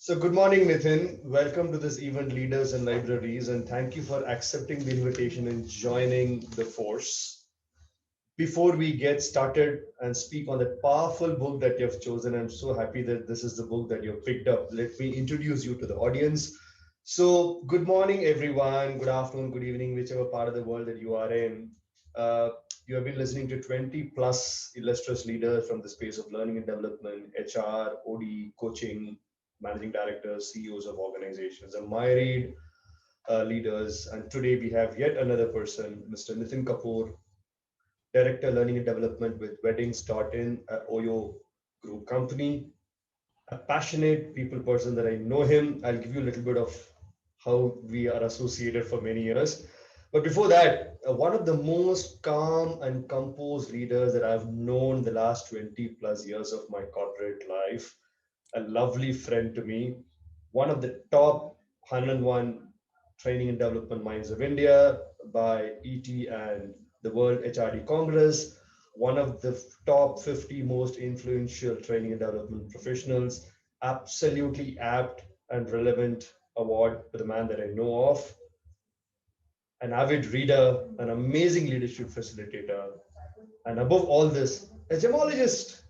So, good morning, Nitin. Welcome to this event, Leaders and Libraries, and thank you for accepting the invitation and joining the force. Before we get started and speak on the powerful book that you have chosen, I'm so happy that this is the book that you've picked up. Let me introduce you to the audience. So, good morning, everyone. Good afternoon, good evening, whichever part of the world that you are in. Uh, you have been listening to 20 plus illustrious leaders from the space of learning and development, HR, OD, coaching, managing directors, CEOs of organizations, and myriad leaders. And today we have yet another person, Mr. Nitin Kapoor, Director Learning and Development with Weddings.in, a OYO group company, a passionate people person that I know him. I'll give you a little bit of how we are associated for many years. But before that, one of the most calm and composed leaders that I've known the last 20 plus years of my corporate life, a lovely friend to me, one of the top 101 training and development minds of India by ET and the World HRD Congress, one of the top 50 most influential training and development professionals, absolutely apt and relevant award for the man that I know of, an avid reader, an amazing leadership facilitator, and above all this, a gemologist.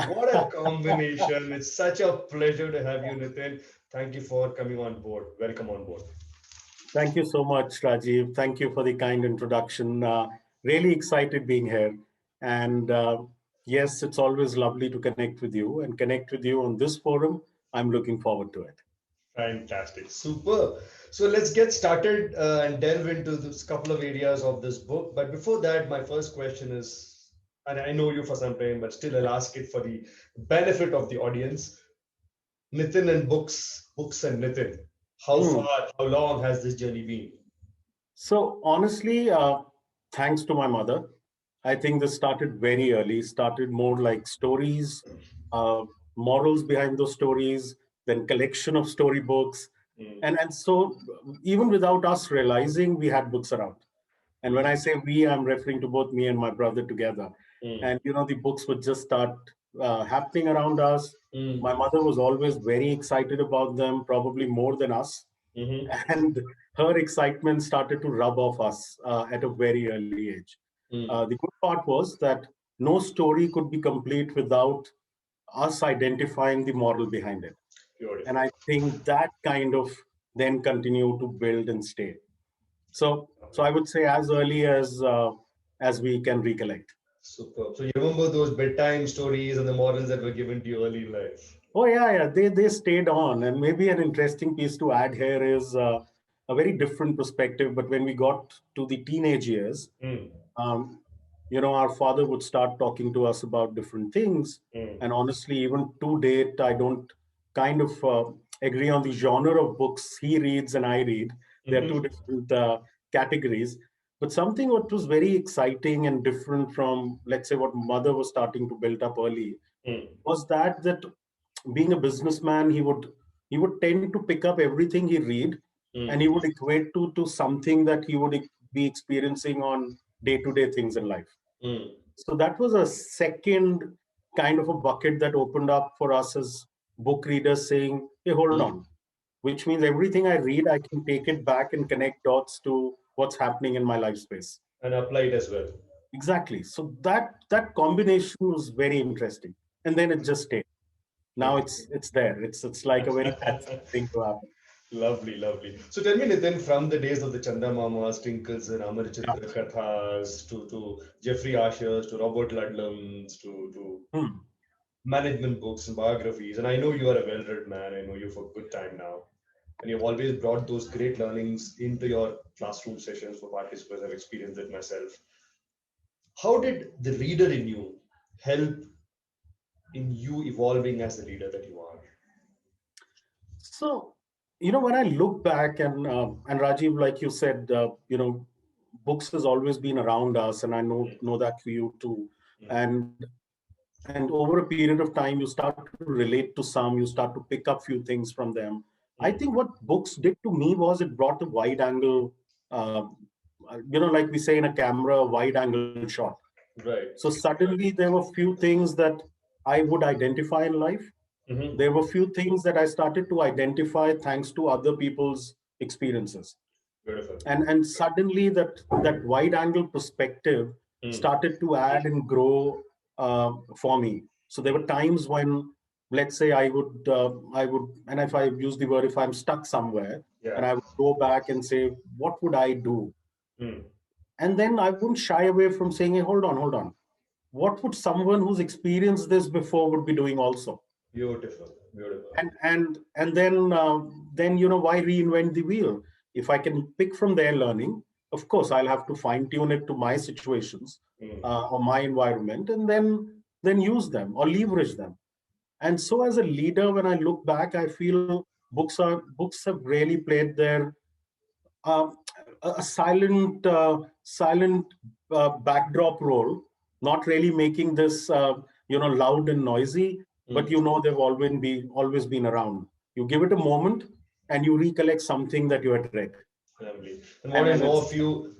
What a combination. It's such a pleasure to have you, Nitin. Thank you for coming on board. Welcome on board. Thank you so much, Rajiv. Thank you for the kind introduction. Really excited being here. And yes, it's always lovely to connect with you and connect with you on this forum. I'm looking forward to it. Fantastic. Super. So let's get started and delve into this couple of areas of this book. But before that, my first question is, and I know you for some time, but still I'll ask it for the benefit of the audience. Nitin and books and Nitin. How Hmm. far, how long has this journey been? So honestly, thanks to my mother, I think this started very early. Started more like stories, uh, morals behind those stories, then collection of storybooks, Mm, and so even without us realizing, we had books around. And when mm, I say we, I'm referring to both me and my brother together. mm, And the books would just start happening around us. mm, My mother was always very excited about them, probably more than us, mhm, and her excitement started to rub off us at a very early age. The mm. good part was that no story could be complete without us identifying the moral behind it. And Beautiful. I think that kind of then continue to build and stay. So I would say as early as we can recollect. Superb. So you remember those bedtime stories and the morals that were given to you early in life? Oh yeah, they stayed on, and maybe an interesting piece to add here is a very different perspective. But when we got to the teenage years, Mm, um, our father would start talking to us about different things. mm, And honestly, even to date, I don't kind of agree on the genre of books he reads and I read. They're two mhm, different categories. But something what was very exciting and different from, let's say, what mother was starting to build up early mm, was that being a businessman, he would tend to pick up everything he read, and mm, he would equate to something that he would be experiencing on day-to-day things in life. mm, So that was a second kind of a bucket that opened up for us as book readers, saying, hey, hold mm. on, which means everything I read, I can take it back and connect dots to what's happening in my life space. And applied as well. Exactly. So that combination was very interesting. And then it just stayed. Now it's there. It's like a very natural thing to happen. Lovely, lovely. So tell me, Nitin, from the days of the Chanda Mamas, Tinkles, and Amar Yeah. Chitra Kathas to Jeffrey Ashers to Robert Ludlums to Hmm. management books and biographies, and I know you are a well-read man. I know you for a good time now, and you've always brought those great learnings into your classroom sessions for participants. I've experienced it myself. How did the reader in you help in you evolving as the leader that you are? So, when I look back and Rajiv, like you said, books has always been around us, and I know that for you too. Mm, And over a period of time, you start to relate to some, you start to pick up few things from them. I think mm, what books did to me was it brought a wide angle, uh, like we say in a camera, a wide angle shot. right. So suddenly there were few things that I would identify in life, Hmm. there were few things that I started to identify thanks to other people's experiences. Beautiful. And suddenly that wide angle perspective Mm. started to add and grow for me. So there were times when, let's say, I would, and if I use the word, if I'm stuck somewhere, Yeah. and I would go back and say, what would I do? Mm. And then I wouldn't shy away from saying, hey, hold on, what would someone who's experienced this before would be doing also? Beautiful. Beautiful. And then why reinvent the wheel? If I can pick from their learning, of course I'll have to fine tune it to my situations, Mm. or my environment, and then use them or leverage them. And so as a leader, when I look back, I feel books have really played their uh, a silent backdrop role, not really making this loud and noisy, but Mm. they've always been around. You give it a moment, and you recollect something that you had read, Lovely. And and it's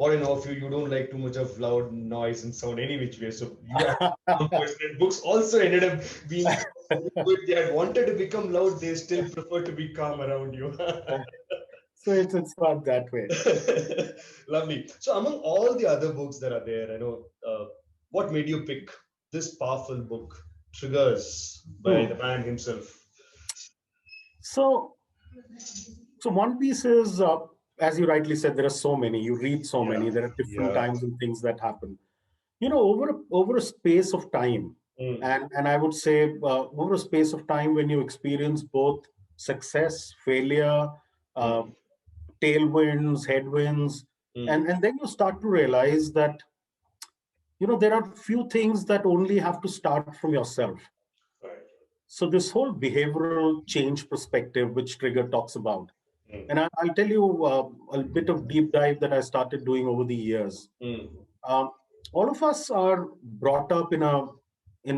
what I know of you, you don't like too much of loud noise and sound any which way. So you are a calm person. And books also ended up being calm. If they had wanted to become loud, they still prefer to be calm around you. so it's not that way. Lovely. So among all the other books that are there, I know what made you pick this powerful book, Triggers by the Hmm. man himself. So So one piece is, as you rightly said, there are so many. You read so Yeah. many. There are different Yeah. times and things that happen. Over a space of time, Mm. and I would say over a space of time when you experience both success, failure, uh, Mm. tailwinds, headwinds, Mm. and then you start to realize that there are few things that only have to start from yourself. Right. So this whole behavioral change perspective, which Trigger talks about. Mm. And I'll tell you a bit of deep dive that I started doing over the years. Mm. Um, all of us are brought up in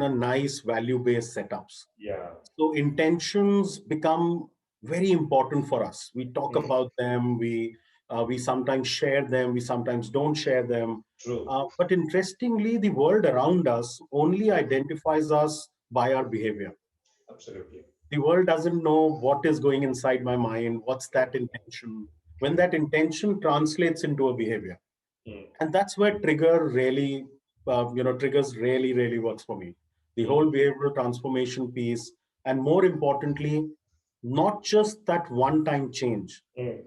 a nice value-based setups. Yeah. So intentions become very important for us. We talk Mm. about them. We sometimes share them. We sometimes don't share them. True. But interestingly, the world around us only Mm. identifies us by our behavior. Absolutely. The world doesn't know what is going inside my mind, what's that Correct. intention, when that intention translates into a behavior. Mm. And that's where triggers really works for me. The Mm. whole behavioral transformation piece, and more importantly, not just that one time change, Mm.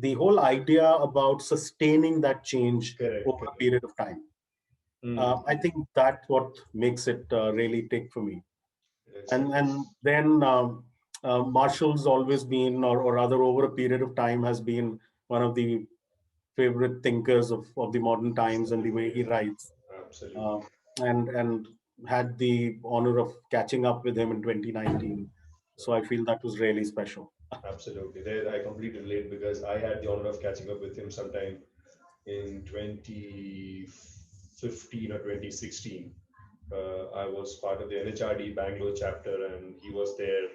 the whole idea about sustaining that change Correct. over a Correct. period of time. Mm. I think that's what makes it really tick for me. It's And then Marshall's always been, or rather over a period of time, has been one of the favorite thinkers of the modern times, and the way he absolutely. writes. uh, Absolutely. and had the honor of catching up with him in 2019. So I feel that was really special. Absolutely. There, I completely relate because I had the honor of catching up with him sometime in 2015 or 2016. I was part of the NHRD Bangalore chapter, and he was there.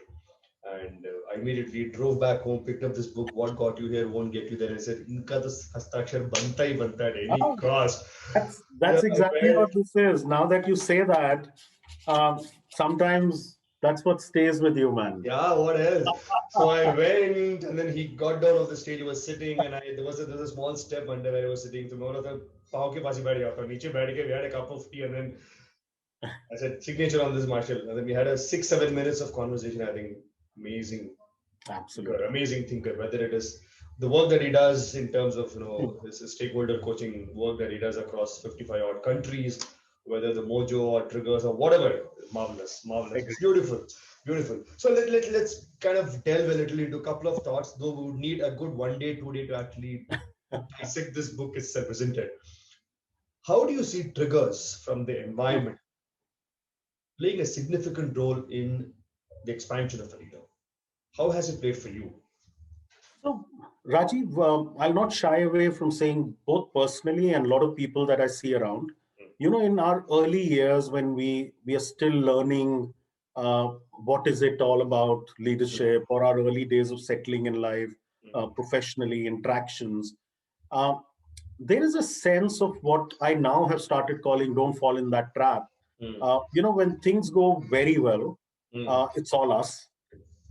And I immediately drove back home, picked up this book. What got you here won't get you there. I said, "Inka to hastakshar banta hi banta at any Oh, cost." Yeah, that's I exactly went. what this is. Now that you say that, um, sometimes that's what stays with you, man. Yeah, what else? So I went, and then he got down off the stage. He was sitting, and there was a small step under where he was sitting. So मैं बोला था पाँव के पास ही बैठ गया था नीचे बैठ के we had a cup of tea, and then I said signature on this Marshall, and then we had a 6-7 minutes of conversation. I think amazing thinker, Absolutely. amazing thinker. Whether it is the work that he does in terms of his stakeholder coaching work that he does across 55 odd countries, whether the mojo or triggers or whatever, marvelous, marvelous, Agree. beautiful, beautiful. So let's kind of delve a little into a couple of thoughts. Though we would need a good 1 day, 2 day to actually dissect this book itself, isn't it? How do you see triggers from the environment playing a significant role in the expansion of a leader? How has it played for you? So, Rajiv, I'll not shy away from saying, both personally and a lot of people that I see around. In our early years, when we are still learning what is it all about Mm, leadership, or our early days of settling in life, mm, professionally, interactions, uh, there is a sense of what I now have started calling "don't fall in that trap." mm, When things go very well, Mm. it's all us.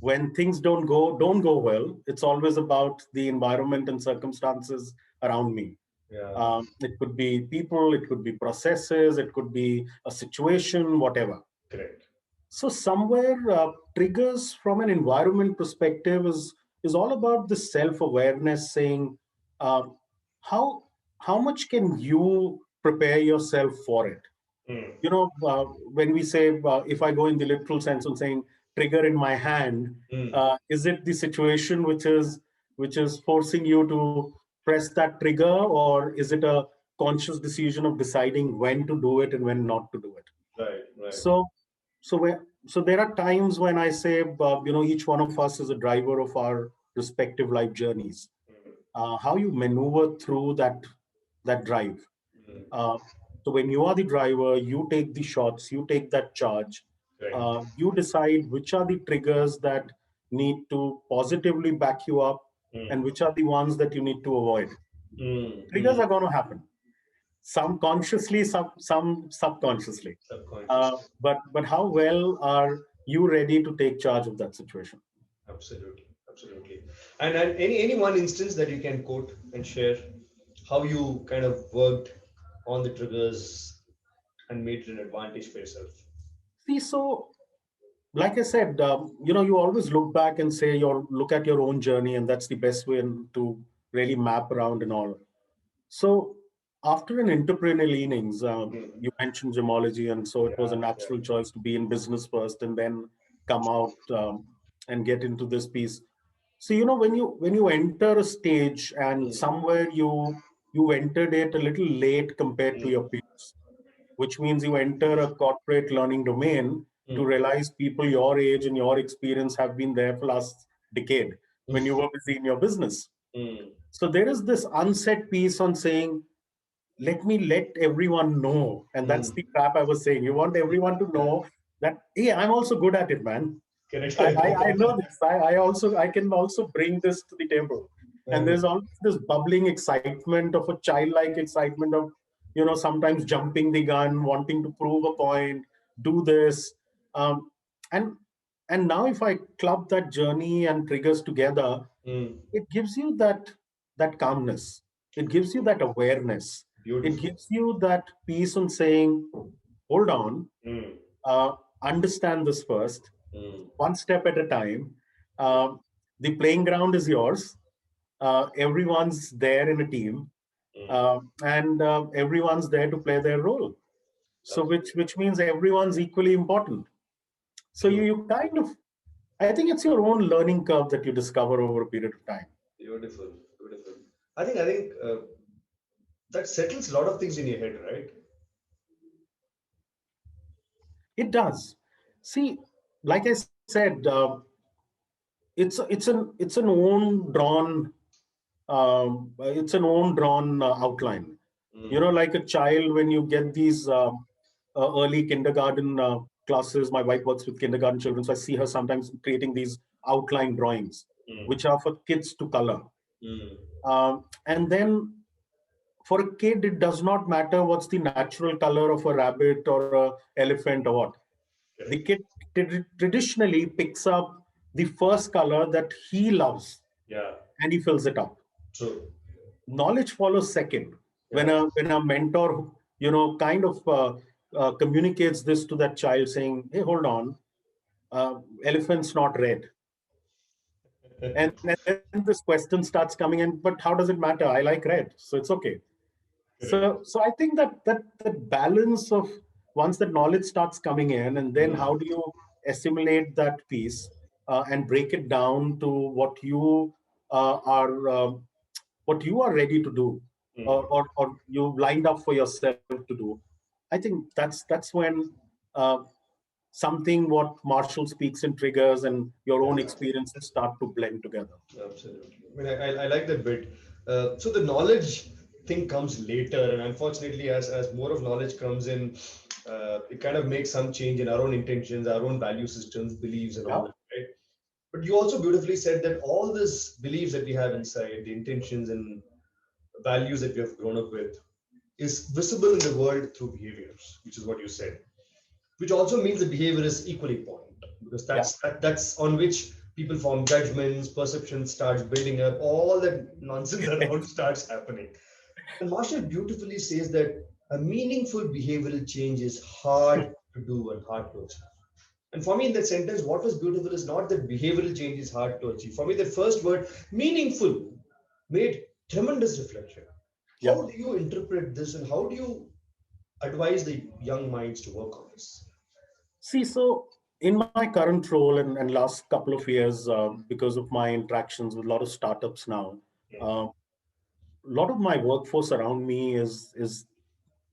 When things don't go well, it's always about the environment and circumstances around me. Yeah. It could be people, it could be processes, it could be a situation, whatever. Correct. So somewhere triggers from an environment perspective is all about the self awareness, saying uh, how how much can you prepare yourself for it. Mm. When we say, if I go in the literal sense of saying trigger in my hand, Mm. is it the situation which is forcing you to press that trigger, or is it a conscious decision of deciding when to do it and when not to do it? Right. Right. So so where, so there are times when I say, each one of us is a driver of our respective life journeys. Mm. How you maneuver through that drive. Mm. uh, so when you are the driver, you take the shots, you take that charge. Right. You decide which are the triggers that need to positively back you up, and Mm. which are the ones that you need to avoid. Mm. Triggers Mm. are going to happen, some consciously, some subconsciously. Subconscious. But how well are you ready to take charge of that situation? Absolutely. Absolutely. And any one instance that you can quote and share how you kind of worked on the triggers and made it an advantage for yourself. See, so like I said, you always look back and say, look at your own journey, and that's the best way to really map around and all. So after an entrepreneurial innings, Mm. you mentioned gemology, and so it was a Yeah. Yeah. natural choice to be in business first and then come out, and get into this piece. So when you enter a stage, and Mm. somewhere you entered it a little late compared to Mm. your peers, which means you enter a corporate learning domain to Mm. realize people your age and your experience have been there for last decade when you were busy in your business. Mm. So there is this unsaid piece on saying, let everyone know. And that's Mm. the trap I was saying. You want everyone to know that, hey, I'm also good at it, man. Correct. I know this. I can also bring this to the table. And Uh, there's always this bubbling excitement of a childlike excitement of, sometimes jumping the gun, wanting to prove a point, do this. Um, and and now if I club that journey and triggers together, mm. it gives you that calmness. It gives you that awareness. It Beautiful. gives you that peace on saying, hold on, Mm. uh, understand this first, Mm. one step at a time. Uh, the playing ground is yours. Everyone's there in a team, Mm. and everyone's there to play their role. So which Absolutely. which means everyone's equally important. So you True. you kind of, I think it's your own learning curve that you discover over a period of time. Beautiful. Beautiful. I think that settles a lot of things in your head, right? It does. See, like I said, it's an own drawn, outline. Mm. Like a child, when you get these early kindergarten classes. My wife works with kindergarten children, so I see her sometimes creating these outline drawings, Mm. which are for kids to color. Mm. And then for a kid, it does not matter what's the natural color of a rabbit or a elephant or what. The Correct. kid traditionally picks up the first color that he loves, Yeah. and he fills it up. True. Knowledge follows second. When Yeah. a mentor, kind of communicates this to that child, saying, "Hey, hold on, elephant's not red." And then this question starts coming in, but how does it matter? I like red, so it's okay. Correct. So I think that balance of, once that knowledge starts coming in, and then Mm. how do you assimilate that piece, and break it down to are what you are ready to do, Mm. or you've lined up for yourself to do. I think that's when uh, something what Marshall speaks in triggers and your own Yeah. experiences start to blend together. Absolutely. I like that bit. So the knowledge thing comes later, and unfortunately, as more of knowledge comes in, it kind of makes some change in our own intentions, our own value systems, beliefs, and all Yeah. that, right? But you also beautifully said that all these beliefs that we have inside, the intentions and values that we have grown up with, is visible in the world through behaviors, which is what you said. which also means the behavior is equally important, because Yeah. that's on which people form judgments, perception starts building up, all that nonsense around starts happening. And Marshall beautifully says that a meaningful behavioral change is hard to do and hard to achieve. And for me, in that sentence, what was beautiful is not that behavioral change is hard to achieve. For me, the first word, meaningful, made tremendous reflection. Yeah. How do you interpret this, and how do you advise the young minds to work on this? See, so in my current role and last couple of years, because of my interactions with a lot of startups now, a lot of my workforce around me is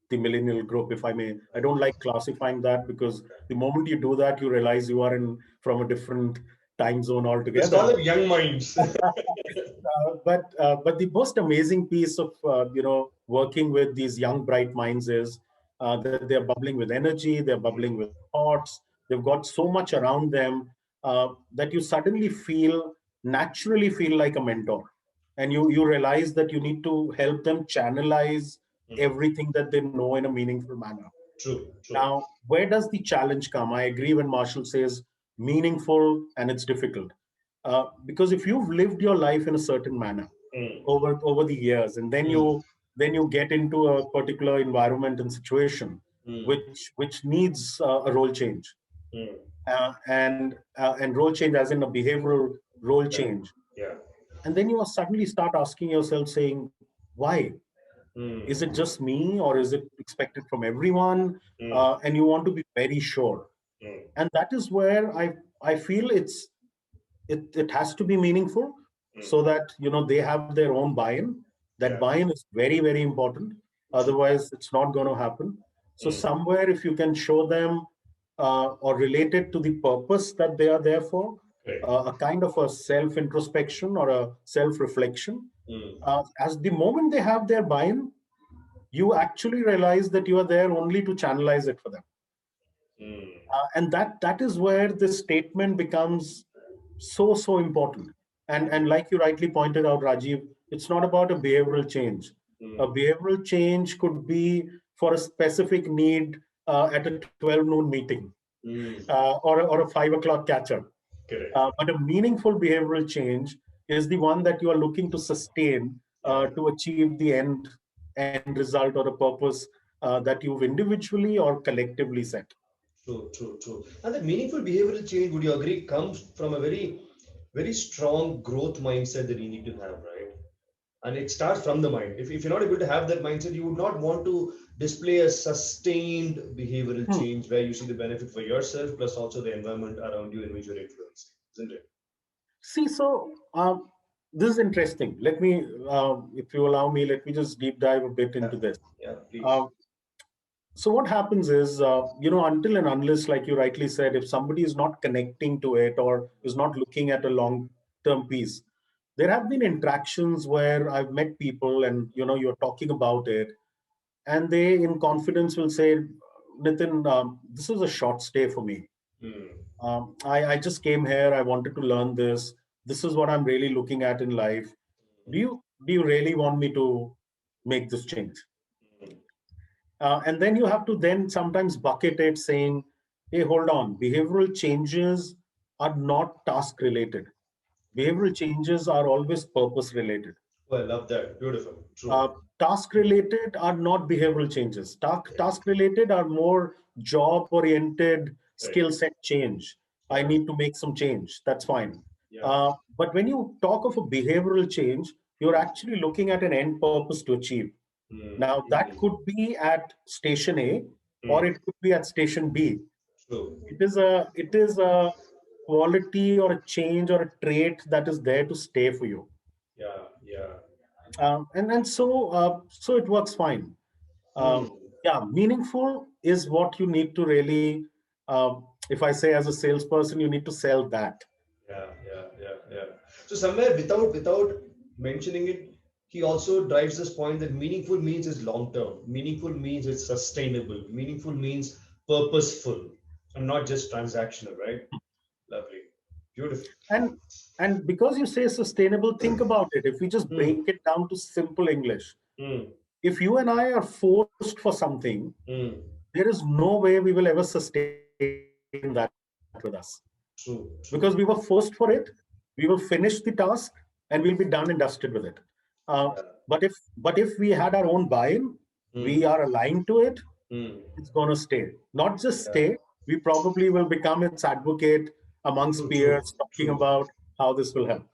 the millennial group, if I may. I don't like classifying that because the moment you do that, you realize you are in from a different time zone Let's call altogether. them young minds. But the most amazing piece of working with these young bright minds is that they're bubbling with energy, they're bubbling with thoughts, they've got so much around them that you suddenly naturally feel like a mentor, and you realize that you need to help them channelize everything that they know in a meaningful manner. True, true. Now, where does the challenge come? I agree when Marshall says meaningful and it's difficult. Because if you've lived your life in a certain manner Mm, over the years, and mm, then you get into a particular environment and situation mm, which needs a role change, mm. and role change as in a behavioral role Yeah, change, yeah. and then you suddenly start asking yourself, saying, why? Is it Mm, just me, or is it expected from everyone? mm, And you want to be very sure, mm, and that is where I feel it has to be meaningful, so mm. that they have their own buy-in. That Yeah, buy-in is very, very important. true. Otherwise, it's not going to happen. So Mm, somewhere, if you can show them or relate it to the purpose that they are there for, great. a kind of a self-introspection or a self-reflection, Mm, as the moment they have their buy-in, you actually realize that you are there only to channelize it for them. mm, And that is where this statement becomes so important. And like you rightly pointed out, Rajiv, it's not about a behavioral change. A mm, behavioral change could be for a specific need at a 12 noon meeting, mm. or a 5 o'clock catch up. Correct. But a meaningful behavioral change is the one that you are looking to sustain Yeah. to achieve the end result or a purpose that you've individually or collectively set. True, true, true. And the meaningful behavioral change, would you agree, comes from a very, very strong growth mindset that you need to have, right? And it starts from the mind. If you're not able to have that mindset, you would not want to display a sustained behavioral Hmm. change where you see the benefit for yourself plus also the environment around you in which you're influencing, isn't it? See, so this is interesting. If you allow me, let me just deep dive a bit Yeah, into this. yeah, please. Uh, so what happens is, until and unless, like you rightly said, if somebody is not connecting to it or is not looking at a long-term piece, there have been interactions where I've met people, and you're talking about it, and they, in confidence, will say, Nitin, this is a short stay for me. Hmm. I just came here. I wanted to learn this. This is what I'm really looking at in life. Do you really want me to make this change? Hmm. And then you have to then sometimes bucket it, saying, hey, hold on. Behavioral changes are not task related. Behavioral changes are always purpose related. Oh, I love that. Beautiful. Uh, True. Task related are not behavioral changes. Task related are more job oriented Right. skill set change. I Yeah. need to make some change. That's fine. Yeah. But when you talk of a behavioral change, you're actually looking at an end purpose to achieve. Hmm. Now, that Hmm. could be at station A, or Hmm. it could be at station B. True. It is a quality or a change or a trait that is there to stay for you. Yeah. Yeah. And so it works fine. Hmm. Yeah, meaningful is what you need to really, if I say as a salesperson, you need to sell that. Yeah, yeah, yeah, yeah. So somewhere without mentioning it, he also drives this point that meaningful means is long term. Meaningful means it's sustainable. Meaningful means purposeful and not just transactional, right? Lovely. Beautiful. And because you say sustainable, think about it. If we just Hmm. break it down to simple English, Hmm. if you and I are forced for something, Hmm. this there is no way we will ever sustain that with us, because we were forced for it. True. We will finish the task and we'll be done and dusted with it. But if Yeah. we had our own buy-in, we are Mm. aligned to it, Mm. it's going to stay. Not just Yeah. stay, we probably will become its advocate amongst True, true, peers, talking true, about how this will help.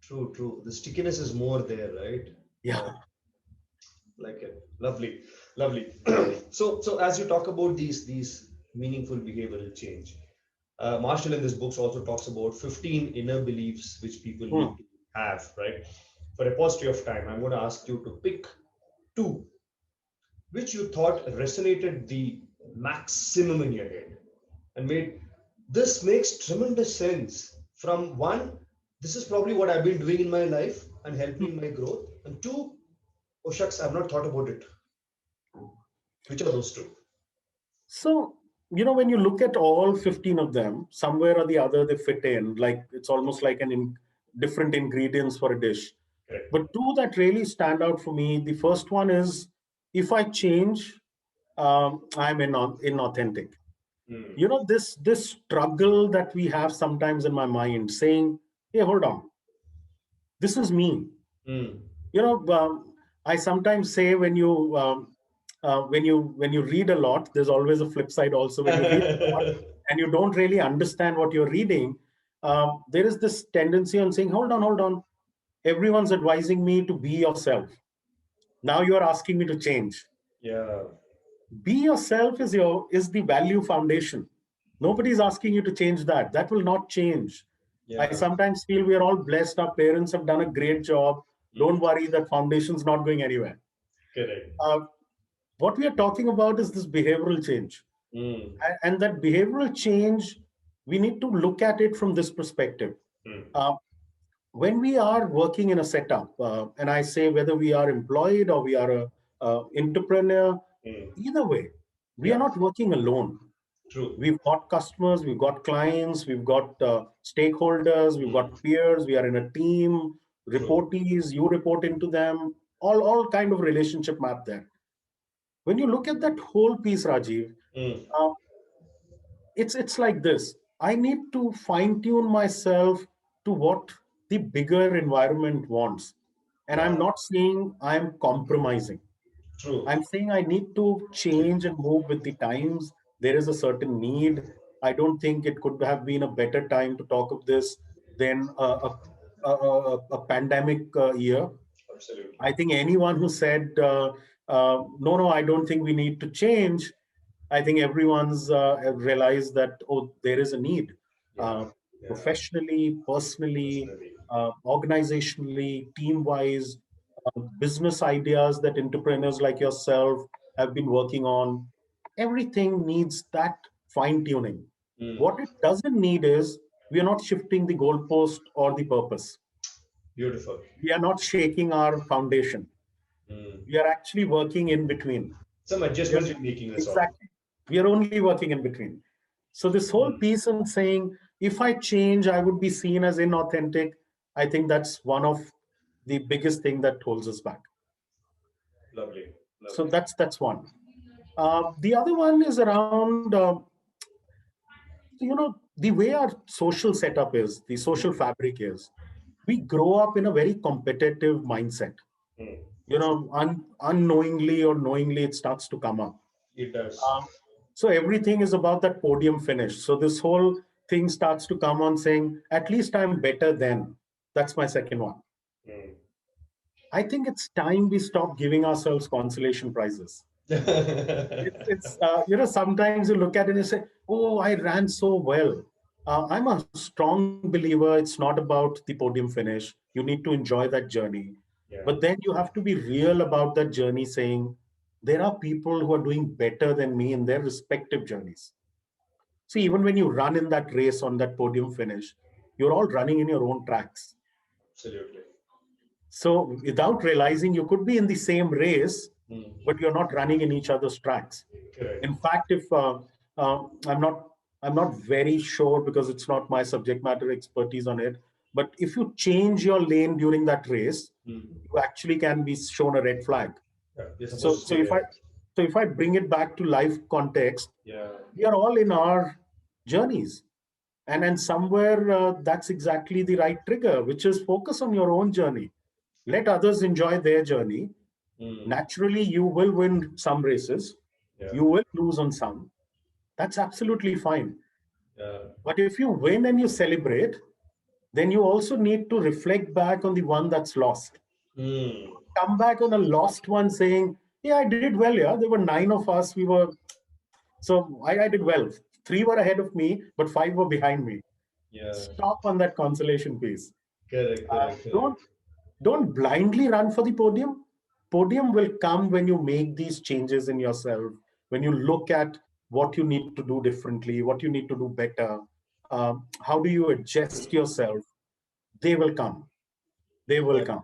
true, true. The stickiness is more there, right? Yeah. Yeah, like it. Lovely, lovely. So as you talk about these meaningful behavioral change, Marshall in this books also talks about 15 inner beliefs which people Hmm. need to have, right? For a paucity of time, I'm going to ask you to pick two which you thought resonated the maximum in your head and made this makes tremendous sense. From one, this is probably what I've been doing in my life and helped me in my growth. And two, oh shucks, I've not thought about it. Which are those two? So, when you look at all 15 of them, somewhere or the other they fit in. Like it's almost like different ingredients for a dish. Correct. But two that really stand out for me, the first one is, if I change, I'm inauthentic. Mm. This struggle that we have sometimes in my mind saying, hey, hold on, this is me. Mm. I sometimes say, when you read a lot, there's always a flip side also. When you read a lot and you don't really understand what you're reading, there is this tendency on saying, hold on, everyone's advising me to be yourself. Now you're asking me to change. Yeah. Be yourself is the value foundation. Nobody's asking you to change that. That will not change. I Yeah. sometimes feel we are all blessed. Our parents have done a great job. Don't Mm. worry, that foundation's not going anywhere. Correct. Uh, what we are talking about is this behavioral change. Mm. And that behavioral change, we need to look at it from this perspective. Mm. Uh, when we are working in a setup, and I say whether we are employed or we are a entrepreneur, Mm. either way, we are Yeah. not working alone. True. We've got customers, we've got clients, we've got stakeholders, we've Mm. got peers, we are in a team, True. reportees, you report into them, all kind of relationship map there. When you look at that whole piece, Rajiv, Mm. uh, it's like this. I need to fine tune myself to what the bigger environment wants. And I'm Yeah. not saying I'm compromising. True. I'm saying I need to change and move with the times. There is a certain need. I don't think it could have been a better time to talk of this than a pandemic year. Absolutely. I think anyone who said, no, I don't think we need to change, I think everyone's realized that, oh, there is a need. Yeah. Uh, Yeah. Professionally, personally, Personally. organizationally, team wise, business ideas that entrepreneurs like yourself have been working on. Everything needs that fine tuning. Mm. What it doesn't need is, we are not shifting the goalpost or the purpose. Beautiful. We are not shaking our foundation. Mm. We are actually working in between. Some We are, adjustments you're making, that's all. exactly. We are only working in between. So this whole Mm. piece in saying, if I change, I would be seen as inauthentic. I think that's one of the biggest thing that holds us back. Lovely. So Lovely. that's one. The other one is around, the way our social setup is, the social fabric is. We grow up in a very competitive mindset. Mm. Unknowingly or knowingly, it starts to come up. It does. Um, so everything is about that podium finish. So this whole thing starts to come on saying, at least I'm better than. That's my second one. Mm. I think it's time we stop giving ourselves consolation prizes. Sometimes you look at it and you say, oh, I ran so well. I'm a strong believer. It's not about the podium finish. You need to enjoy that journey. Yeah. But then you have to be real about that journey, saying, there are people who are doing better than me in their respective journeys. See, even when you run in that race on that podium finish, you're all running in your own tracks. Absolutely. So without realizing, you could be in the same race, Mm. but you're not running in each other's tracks. In Correct. fact, if I'm not, I'm not very sure because it's not my subject matter expertise on it. But if you change your lane during that race, Mm. you actually can be shown a red flag. Yeah. You're supposed So, to so stay if I there. So if I bring it back to life context, Yeah. we are all in our journeys. And somewhere that's exactly the right trigger, which is focus on your own journey. Let others enjoy their journey. Mm. Naturally, you will win some races, Yeah. you will lose on some. That's absolutely fine. Yeah. But if you win and you celebrate, then you also need to reflect back on the one that's lost. Mm. Come back on a lost one saying, yeah, I did well. Yeah, there were nine of us. I did well. Three were ahead of me, but five were behind me. Yeah. Stop on that consolation piece. Correct. Uh, Correct. don't Correct. don't blindly run for the podium. Podium will come when you make these changes in yourself, when you look at what you need to do differently, what you need to do better, how do you adjust yourself. They will come. They will Right. come.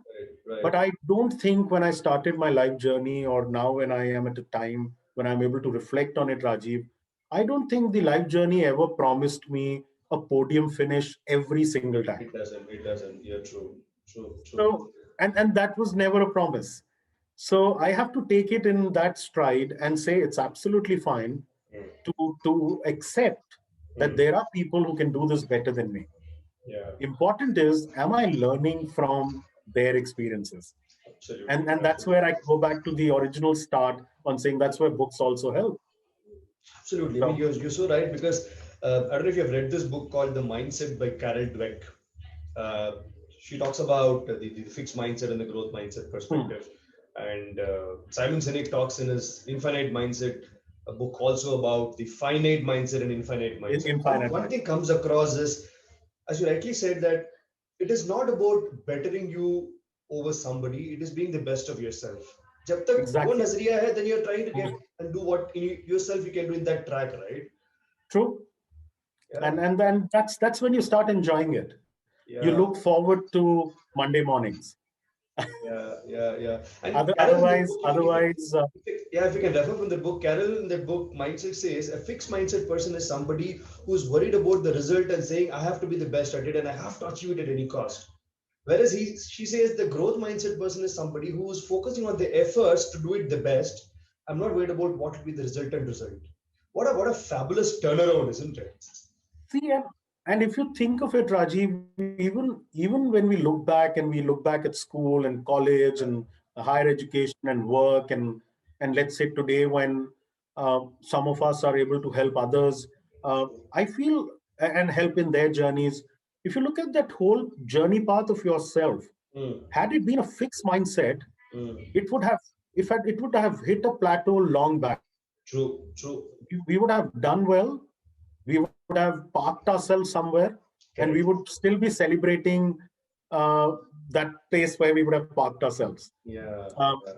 Right. But Right. I don't think when I started my life journey, or now when I am at a time when I'm able to reflect on it, Rajiv, I don't think the life journey ever promised me a podium finish every single time. It doesn't. It doesn't. Yeah. True. True. True. So, and that was never a promise. So I have to take it in that stride and say it's absolutely fine Mm. to accept that Mm. there are people who can do this better than me. Yeah. Important is, am I learning from their experiences? Absolutely. And that's where Absolutely. I go back to the original start on saying that's where books also help. Absolutely. I mean, So, you're so right because I don't know if you have read this book called The Mindset by Carol Dweck. Uh, she talks about the fixed mindset and the growth mindset hmm, perspective. And Simon Sinek talks in his Infinite Mindset, a book also about the finite mindset and infinite mindset. in One, finite one mind. thing comes across is, as you rightly said, that it is not about bettering you over somebody, it is being the best of yourself. जब तक वो Exactly. नजरिया है, then you're trying to Hmm. get and do what in yourself you can do in that track, right? True. Yeah, And then that's when you start enjoying it. You yeah, look forward to Monday mornings. yeah. And Carol in the Otherwise, book, otherwise, if you can refer from the book, Carol in the book, mindset says a fixed mindset person is somebody who's worried about the result and saying, I have to be the best at it and I have to achieve it at any cost. Whereas she says the growth mindset person is somebody who is focusing on the efforts to do it the best. I'm not worried about what will be the resultant result. What a fabulous turnaround, isn't it? see, and if you think of it, Rajiv, even when we look back and we look back at school and college Yeah. and higher education and work, and let's say today when some of us are able to help others, I feel and help in their journeys. If you look at that whole journey path of yourself, Mm, had it been a fixed mindset, mm. it would have it would have hit a plateau long back. True, true. We would have done well, we would have parked ourselves somewhere, and we Correct. would still be celebrating uh, that place where we would have parked ourselves. Yeah, Um, yeah.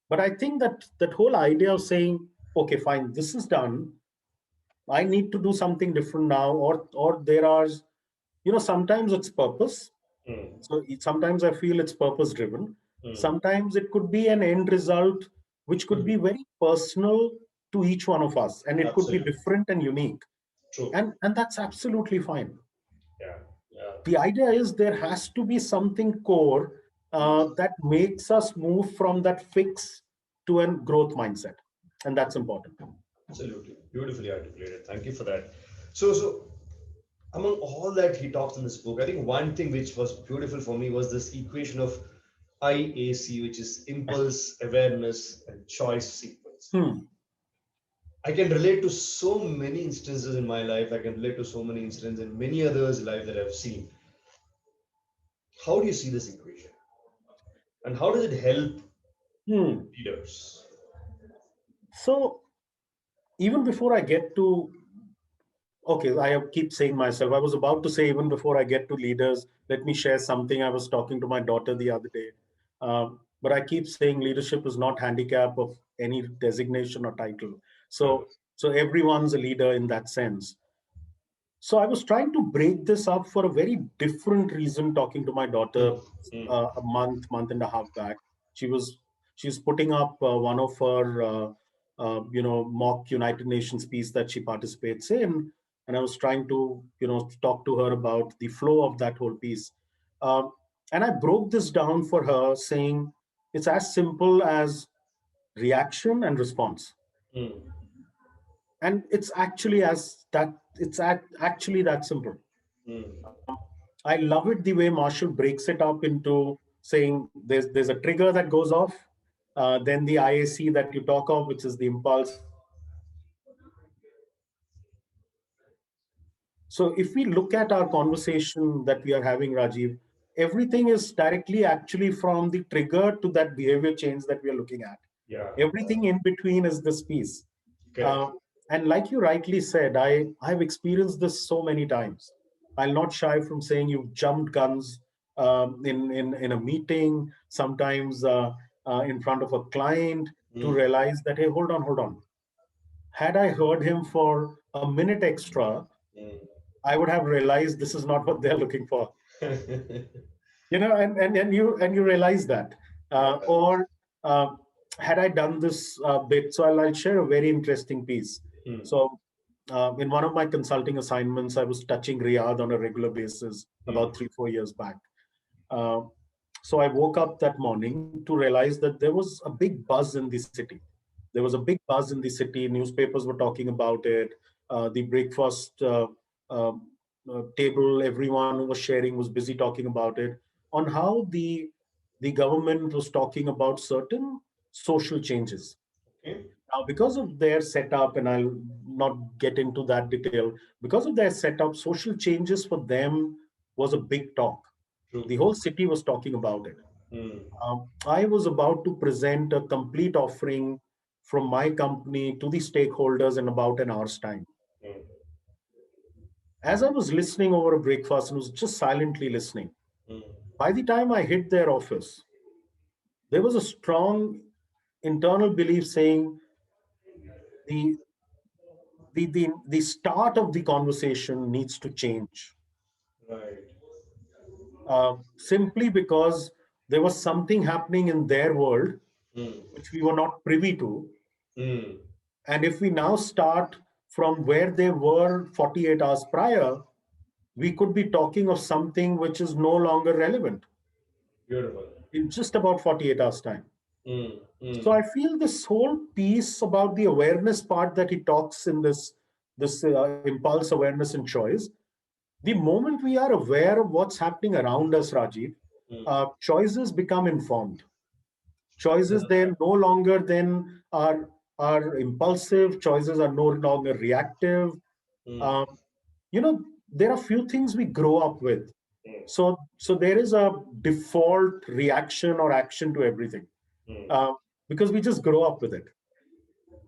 but I think that whole idea of saying, okay, fine, this is done. I need to do something different now, or there are, sometimes it's purpose. Mm, So sometimes I feel it's purpose driven. mm, Sometimes it could be an end result, which could mm. be very personal to each one of us, and it could be Absolutely. different and unique, True. and that's absolutely fine. Yeah, yeah. The idea is there has to be something core that makes us move from that fix to a growth mindset, and that's important. Absolutely. Beautifully articulated. Thank you for that. So among all that he talks in this book, I think one thing which was beautiful for me was this equation of IAC, which is impulse, awareness, and choice sequence. Hmm. I can relate to so many instances in my life. I can relate to so many incidents in many others' life that I've seen. How do you see this equation? And how does it help Hmm. leaders? So even before I get to, okay, keep saying myself. I was about to say even before I get to leaders, let me share something. I was talking to my daughter the other day, but I keep saying leadership is not handicap of any designation or title. Correct. So everyone's a leader in that sense. So I was trying to break this up for a very different reason. Talking to my daughter Mm, mm, a month and a half back, she was she's putting up one of her mock United Nations piece that she participates in, and I was trying to talk to her about the flow of that whole piece, um, and I broke this down for her, saying it's as simple as reaction and response. Mm, And it's actually as that actually that simple. mm, I love it the way Marshall breaks it up into saying there's a trigger that goes off, then the IAC that you talk of, which is the impulse awareness and choice, and then the awareness and action. So if we look at our conversation that we are having, Rajiv, everything is directly actually from the trigger to that behavior change that we are looking at. yeah, Everything in between is this piece. correct. Uh, and like you rightly said, I've experienced this so many times. I'll not shy from saying you've jumped guns in a meeting, sometimes in front of a client, to Mm, realize that, hey, hold on. Had I heard him for a minute extra, mm. I would have realized this is not what they're looking for. And you realize that. Yeah. Or uh, had I done this bit, so I'll share a very interesting piece. Mm, So in one of my consulting assignments, I was touching Riyadh on a regular basis mm, about 3 4 years back. uh, so I woke up that morning to realize that there was a big buzz in the city. There was a big buzz in the city. Newspapers were talking about it. The breakfast uh, table, everyone who was sharing was busy talking about it, on how the government was talking about certain social changes. okay. Now, because of their setup, and I'll not get into that detail, because of their setup, social changes for them was a big talk. True. The whole city was talking about it. Mm, I was about to present a complete offering from my company to the stakeholders in about an hour's time. mm, As I was listening over a breakfast and was just silently listening, mm. by the time I hit their office, there was a strong internal belief saying the the start of the conversation needs to change, Right. simply because there was something happening in their world Mm, which we were not privy to. mm. And if we now start from where they were 48 hours prior, we could be talking of something which is no longer relevant Beautiful. in just about 48 hours time. Mm, So I mm. feel this whole piece about the awareness part that he talks in this impulse, awareness, and choice. The moment we are aware of what's happening around us, Rajiv, Mm. choices become informed. Choices then no longer then are impulsive. Choices are no longer reactive. Mm, Um, there are few things we grow up with. mm, So there is a default reaction or action to everything, mm. uh, because we just grow up with it.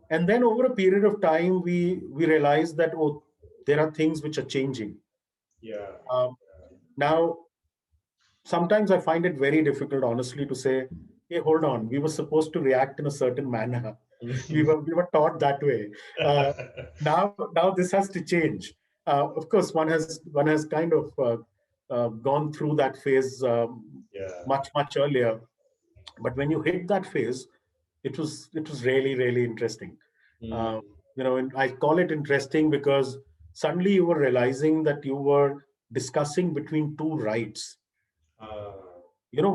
And then over a period of time, we realize that, oh, there are things which are changing. Yeah. Um, Now, sometimes I find it very difficult, honestly, to say, hey, hold on, we were supposed to react in a certain manner. We were taught that way. Uh, now this has to change. Of course, one has kind of gone through that phase Yeah. much earlier. But when you hit that phase, it was really really interesting. Uh, Mm. and I call it interesting because suddenly you were realizing that you were discussing between two rights. Ah,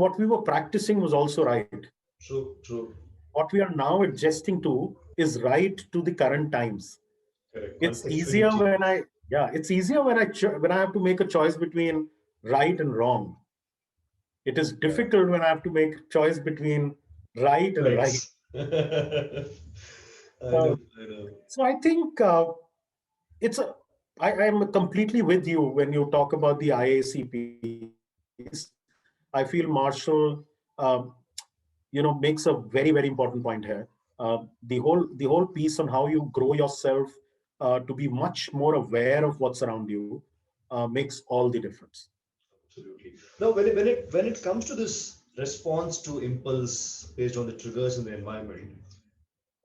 What we were practicing was also right. true, true. What we are now adjusting to is right to the current times. Correct. It's Contextually easier changed. it's easier when I have to make a choice between right and wrong. It is Yeah. difficult when I have to make a choice between right and right. Rights. I know, So, I know. so I think it's a. I'm completely with you when you talk about the IAC piece. I feel Marshall, um, makes a very very important point here. The whole piece on how you grow yourself to be much more aware of what's around you makes all the difference. Absolutely. Now, when it comes to this response to impulse based on the triggers in the environment,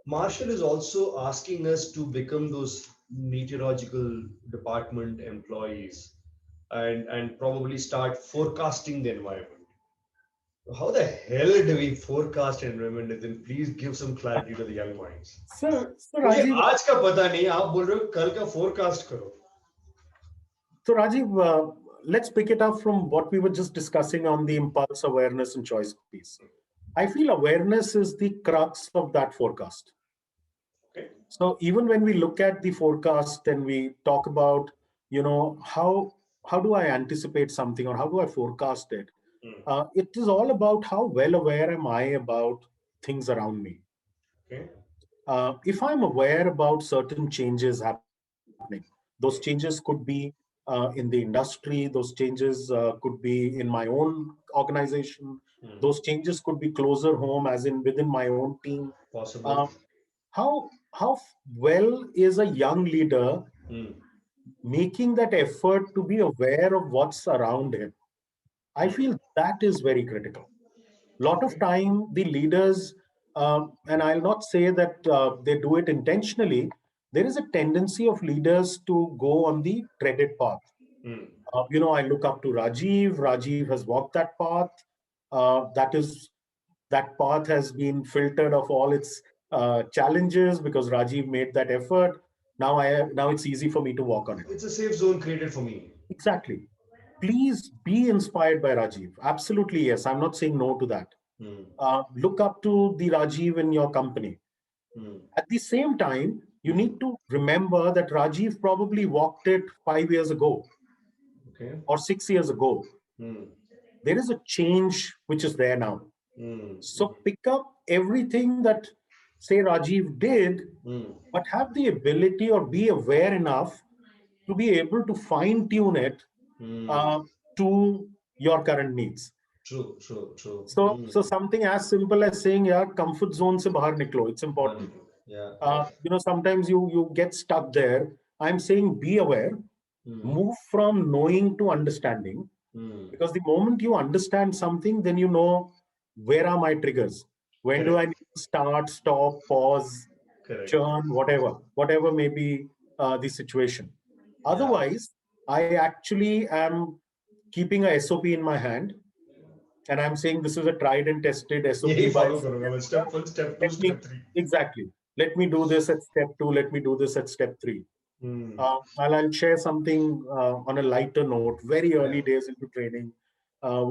Marshall is also asking us to become those meteorological department employees and probably start forecasting the environment. How the hell do we forecast environment? And then please give some clarity to the young minds. So मुझे Rajiv, आज का पता नहीं आप बोल रहे हो कल का forecast करो. let's pick it up from what we were just discussing on the impulse awareness and choice piece. I feel awareness is the crux of that forecast. Okay. So even when we look at the forecast and we talk about, how do I anticipate something or how do I forecast it? Mm. It is all about how well aware am I about things around me. Okay. If I'm aware about certain changes happening, those changes could be in the industry, those changes could be in my own organization, those Mm. changes could be closer home, as in within my own team. Possible. Uh, how well is a young leader Mm. making that effort to be aware of what's around him? I Mm. feel that is very critical. Lot of Okay. time the leaders, and I'll not say that they do it intentionally, there is a tendency of leaders to go on the treaded path. Mm. I look up to Rajiv has walked that path. That path has been filtered of all its challenges because Rajiv made that effort. Now it's easy for me to walk on it. It's a safe zone created for me. Exactly. Please be inspired by Rajiv. Absolutely, yes. I'm not saying no to that. Mm. Look up to the Rajiv in your company. Mm. At the same time, you Mm. need to remember that Rajiv probably walked it 5 years ago Okay. or 6 years ago. Mm. There is a change which is there now. Mm. So pick up everything that, say, Rajiv did, Mm. but have the ability or be aware enough to be able to fine tune it Mm. uh, to your current needs. True. True. True. Mm. So something as simple as saying, "Yeah, comfort zone se bahar niklo." It's important. Wonderful. Yeah. Yeah. Sometimes you get stuck there. I'm saying be aware, Mm. move from knowing to understanding, Mm. because the moment you understand something, then you know where are my triggers. When do I Correct. need to start, stop, pause, Correct. churn, whatever may be the situation. Yeah. Otherwise, I actually am keeping a SOP in my hand, and I'm saying this is a tried and tested SOP यही by follow करूंगा मैं step 1 step 2 let me step 3. exactly let me do this at step 2, let me do this at step 3. Hmm. I'll share something on a lighter note. Very early Yeah. days into training,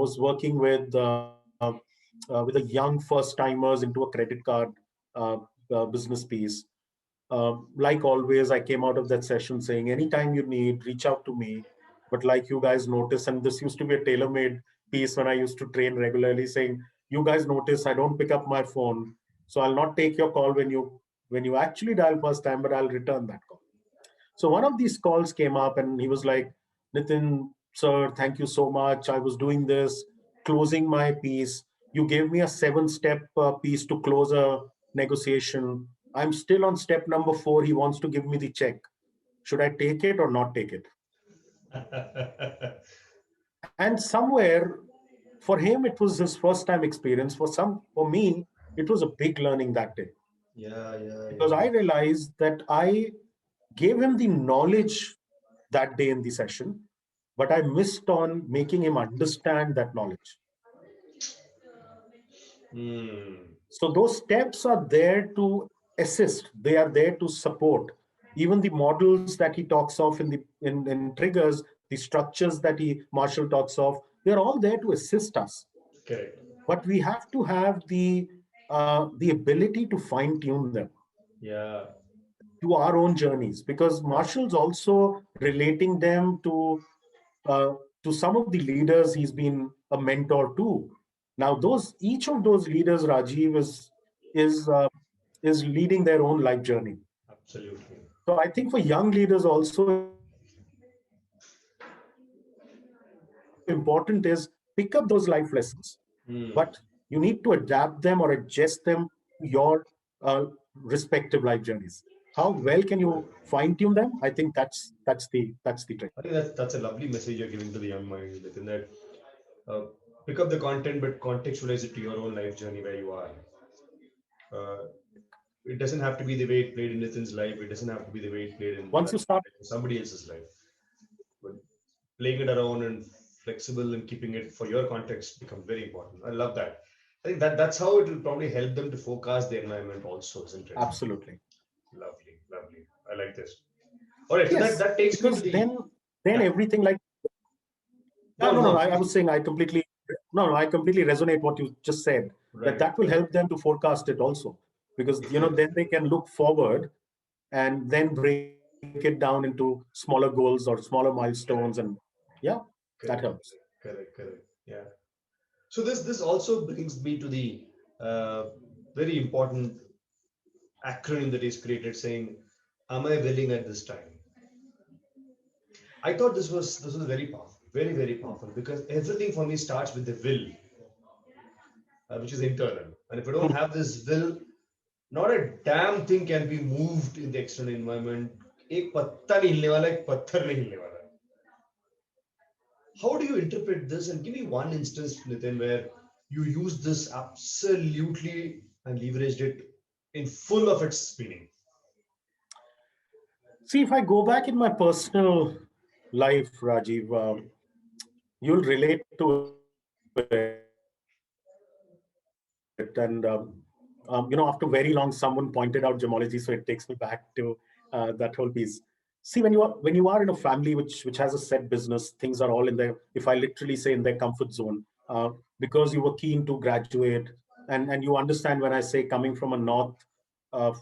was working with a young first timers into a credit card uh, business piece. Like always, I came out of that session saying, anytime you need, reach out to me. But like you guys notice, and this used to be a tailor-made piece when I used to train regularly, saying, you guys notice I don't pick up my phone, so I'll not take your call when you actually dial first time, but I'll return that call. So one of these calls came up, and he was like, Nitin, sir, thank you so much. I was doing this, closing my piece. You gave me a 7 step piece to close a negotiation. I'm still on step number 4. He wants to give me the check. Should I take it or not take it? And somewhere for him, it was his first time experience. For me, it was a big learning that day, Yeah, yeah, because yeah. I realized that I gave him the knowledge that day in the session, but I missed on making him understand that knowledge. Hmm. So those steps are there to assist, they are there to support. Even the models that he talks of in triggers, the structures that Marshall talks of, they're all there to assist us. Correct. But we have to have the ability to fine tune them Yeah. to our own journeys, because Marshall's also relating them uh, to some of the leaders he's been a mentor to. Now, those each of those leaders, Rajiv is uh, is leading their own life journey. Absolutely. So I think for young leaders also important is pick up those life lessons, but you need to adapt them or adjust them Hmm. to your respective life journeys. How well can you fine tune them? I think that's the trick. I think that's a lovely message you're giving to the young mind, within that uh, pick up the content, but contextualize it to your own life journey where you are. Uh, it doesn't have to be the way it played in Nitin's life. It doesn't have to be the way it played in Once you start, somebody else's life. But playing it around and flexible and keeping it for your context becomes very important. I love that. I think that's how it will probably help them to forecast the environment also, isn't it? absolutely. Lovely, lovely. I like this. All right, so that Yes, that takes me to because the then yeah. everything like Go yeah, on, no, go no, on, I please. was saying I completely resonate what you just said, that Right, that will right. help them to forecast it also. because then Correct. they can look forward and then break it down into smaller goals or smaller milestones, and Correct. yeah, that Correct. helps. Correct. Correct. Yeah. So this also brings me to the uh, very important acronym that is created saying, "Am I willing at this time?" I thought this was very powerful, very very powerful, because everything for me starts with the will, which is internal. And if I don't have this will, not a damn thing can be moved in the external environment. एक पत्ता नहीं हिलने वाला, एक पत्थर नहीं हिलने वाला. How do you interpret this? And give me one instance, Nitin, where you used this absolutely and leveraged it in full of its meaning. See, if I go back in my personal life, Rajiv, you'll relate to it. And after very long, someone pointed out gemology, so it takes me back to that whole piece. See, when you are in a family which has a set business, things are all in their, if I literally say, in their comfort zone, because you were keen to graduate, and you understand when I say coming from a north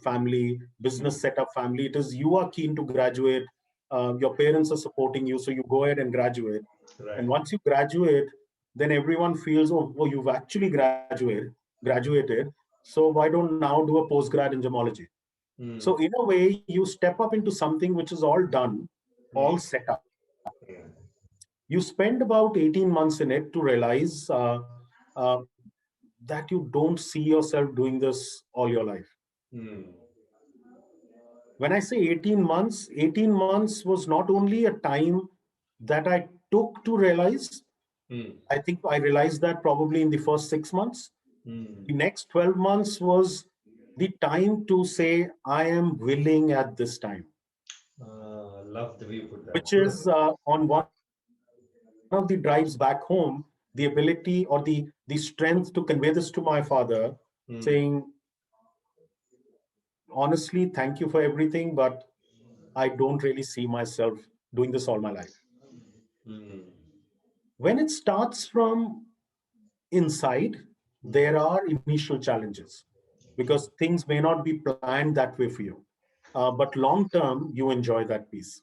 family, business Hmm. setup family, it is you are keen to graduate. Your parents are supporting you, so you go ahead and graduate. And Right. once you graduate, then everyone feels, oh, you've actually graduated. So why don't now do a postgrad in gemology? So Hmm. in a way, you step up into something which is all done, all Hmm. set up. Hmm. You spend about 18 months in it to realize uh, that you don't see yourself doing this all your life. Hmm. When I say 18 months was not only a time that I took to realize. Hmm. I think I realized that probably in the first 6 months. Hmm. The next 12 months was the time to say, I am willing at this time, Love the way you put that. which is Beautiful. on one of the drives back home, the ability or the strength to convey this to my father, saying, Hmm. honestly, thank you for everything, but I don't really see myself doing this all my life. Hmm. When it starts from inside, Hmm. there are initial challenges because True. things may not be planned that way for you. But long term, you enjoy that piece.